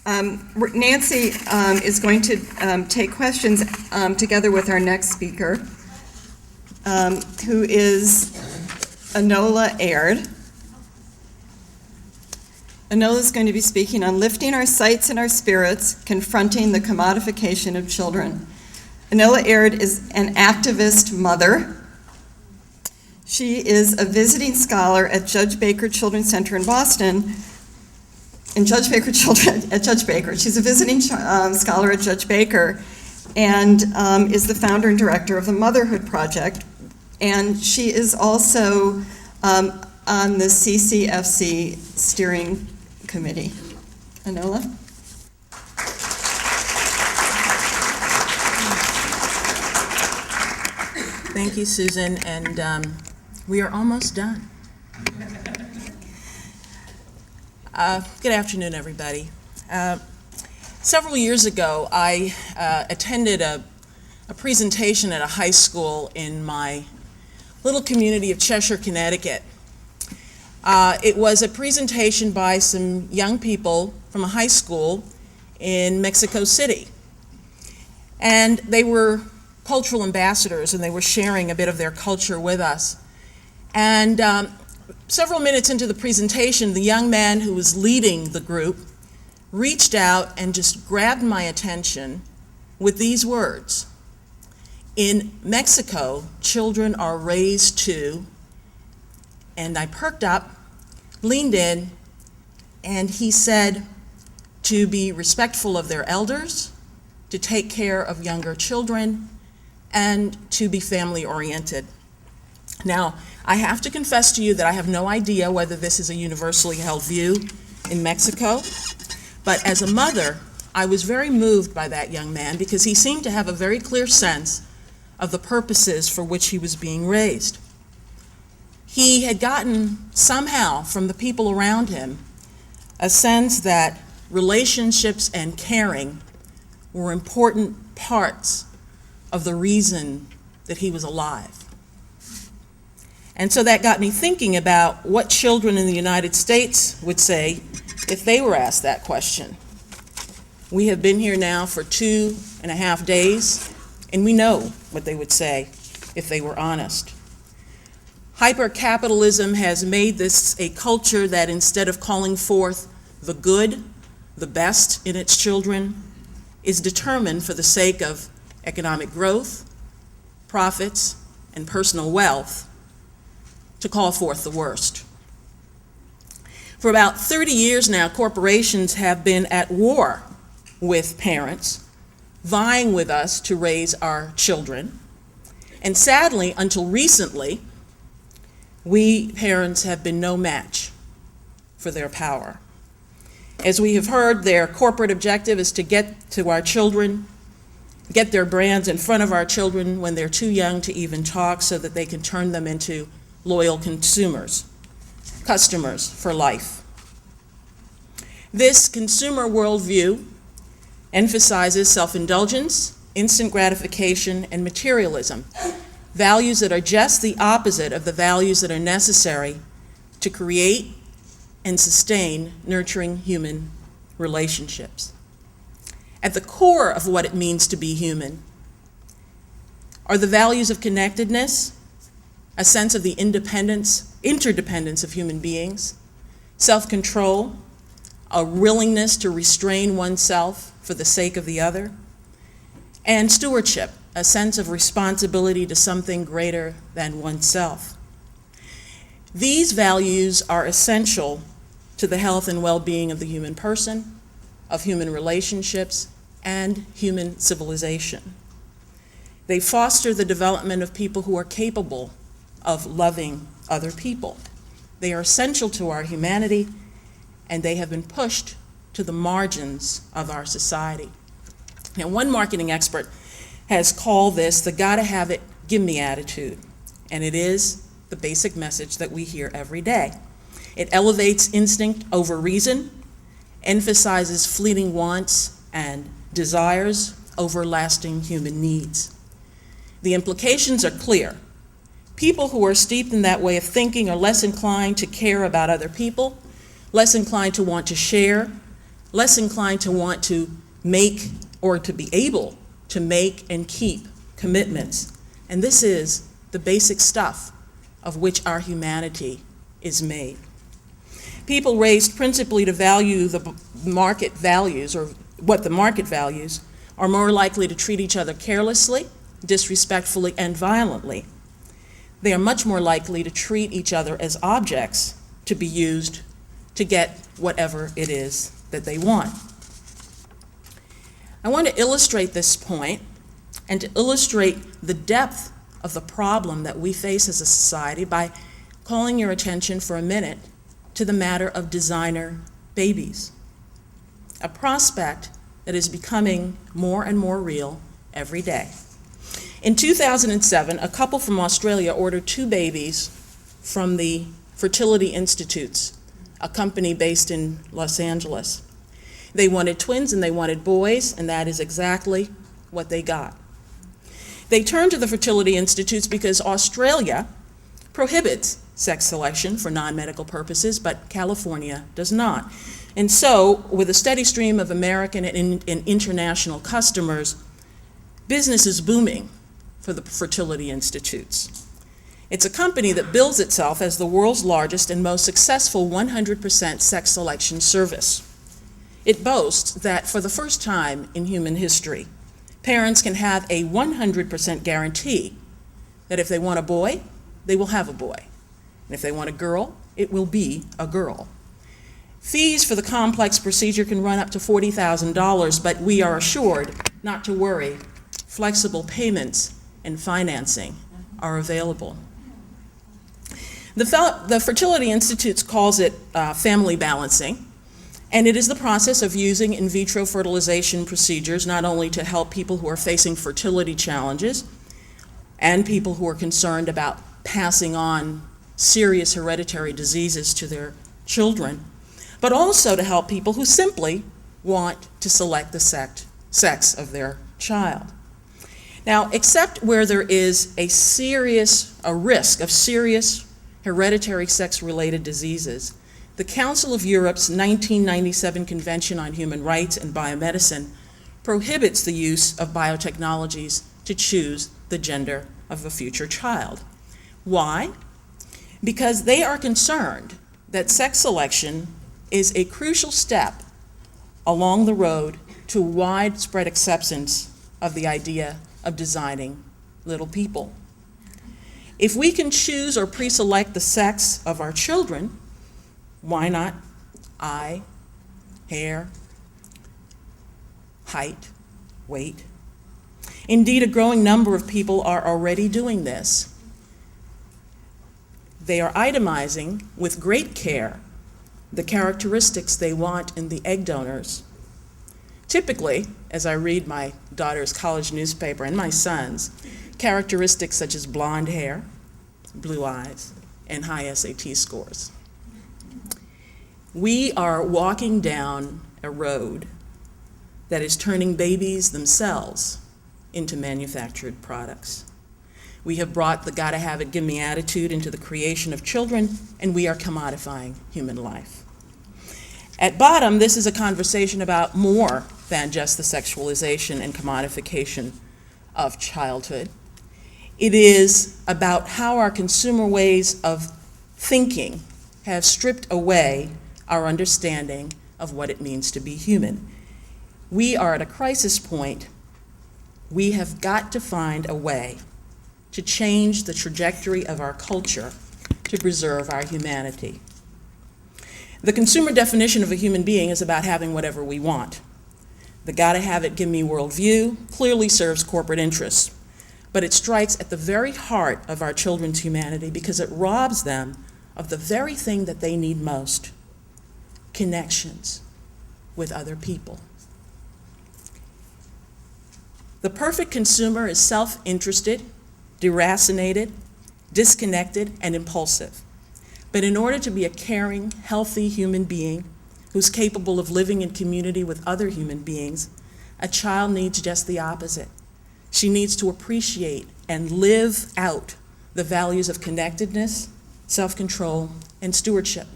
Nancy is going to take questions together with our next speaker, who is Enola Aird. Enola is going to be speaking on lifting our sights and our spirits, confronting the commodification of children. Enola Aird is an activist mother. She is a visiting scholar at Judge Baker Children's Center in Boston. Judge Baker. She's a visiting scholar at Judge Baker and is the founder and director of the Motherhood Project. And she is also on the CCFC steering committee. Enola? Thank you, Susan, and we are almost done. Good afternoon, everybody. Several years ago, I attended a presentation at a high school in my little community of Cheshire, Connecticut. It was a presentation by some young people from a high school in Mexico City. And they were cultural ambassadors, and they were sharing a bit of their culture with us. And several minutes into the presentation, the young man who was leading the group reached out and just grabbed my attention with these words: "In Mexico, children are raised to," and I perked up, leaned in, and he said, "to be respectful of their elders, to take care of younger children, and to be family-oriented." Now, I have to confess to you that I have no idea whether this is a universally held view in Mexico, but as a mother, I was very moved by that young man because he seemed to have a very clear sense of the purposes for which he was being raised. He had gotten somehow from the people around him a sense that relationships and caring were important parts of the reason that he was alive. And so that got me thinking about what children in the United States would say if they were asked that question. We have been here now for 2.5 days, and we know what they would say if they were honest. Hyper-capitalism has made this a culture that instead of calling forth the good, the best in its children, is determined for the sake of economic growth, profits, and personal wealth to call forth the worst. For about 30 years now, corporations have been at war with parents, vying with us to raise our children. And sadly, until recently, we parents have been no match for their power. As we have heard, their corporate objective is to get to our children, get their brands in front of our children when they're too young to even talk so that they can turn them into loyal customers for life. This consumer worldview emphasizes self-indulgence, instant gratification, and materialism, values that are just the opposite of the values that are necessary to create and sustain nurturing human relationships. At the core of what it means to be human are the values of connectedness, a sense of the interdependence of human beings, self-control, a willingness to restrain oneself for the sake of the other, and stewardship, a sense of responsibility to something greater than oneself. These values are essential to the health and well-being of the human person, of human relationships, and human civilization. They foster the development of people who are capable of loving other people. They are essential to our humanity, and they have been pushed to the margins of our society. Now, one marketing expert has called this the gotta have it, give me attitude, and it is the basic message that we hear every day. It elevates instinct over reason, emphasizes fleeting wants and desires over lasting human needs. The implications are clear. People who are steeped in that way of thinking are less inclined to care about other people, less inclined to want to share, less inclined to want to make or to be able to make and keep commitments. And this is the basic stuff of which our humanity is made. People raised principally to value the market values, or what the market values, are more likely to treat each other carelessly, disrespectfully, and violently. They are much more likely to treat each other as objects to be used to get whatever it is that they want. I want to illustrate this point and to illustrate the depth of the problem that we face as a society by calling your attention for a minute to the matter of designer babies, a prospect that is becoming more and more real every day. In 2007, a couple from Australia ordered 2 babies from the Fertility Institutes, a company based in Los Angeles. They wanted twins and they wanted boys, and that is exactly what they got. They turned to the Fertility Institutes because Australia prohibits sex selection for non-medical purposes, but California does not. And so, with a steady stream of American and international customers, business is booming for the Fertility Institutes. It's a company that bills itself as the world's largest and most successful 100% sex selection service. It boasts that for the first time in human history, parents can have a 100% guarantee that if they want a boy, they will have a boy. And if they want a girl, it will be a girl. Fees for the complex procedure can run up to $40,000, but we are assured not to worry. Flexible payments and financing are available. The Fertility Institute calls it family balancing, and it is the process of using in vitro fertilization procedures not only to help people who are facing fertility challenges and people who are concerned about passing on serious hereditary diseases to their children, but also to help people who simply want to select the sex of their child. Now, except where there is a risk of serious hereditary sex-related diseases, the Council of Europe's 1997 Convention on Human Rights and Biomedicine prohibits the use of biotechnologies to choose the gender of a future child. Why? Because they are concerned that sex selection is a crucial step along the road to widespread acceptance of the idea of designing little people. If we can choose or pre-select the sex of our children, why not eye, hair, height, weight? Indeed, a growing number of people are already doing this. They are itemizing with great care the characteristics they want in the egg donors. Typically, as I read my daughter's college newspaper and my son's, characteristics such as blonde hair, blue eyes, and high SAT scores. We are walking down a road that is turning babies themselves into manufactured products. We have brought the gotta have it, give me attitude into the creation of children, and we are commodifying human life. At bottom, this is a conversation about more than just the sexualization and commodification of childhood. It is about how our consumer ways of thinking have stripped away our understanding of what it means to be human. We are at a crisis point. We have got to find a way to change the trajectory of our culture to preserve our humanity. The consumer definition of a human being is about having whatever we want. The gotta have it, give me worldview clearly serves corporate interests, but it strikes at the very heart of our children's humanity because it robs them of the very thing that they need most: connections with other people. The perfect consumer is self-interested, deracinated, disconnected, and impulsive. But in order to be a caring, healthy human being who's capable of living in community with other human beings, a child needs just the opposite. She needs to appreciate and live out the values of connectedness, self-control, and stewardship.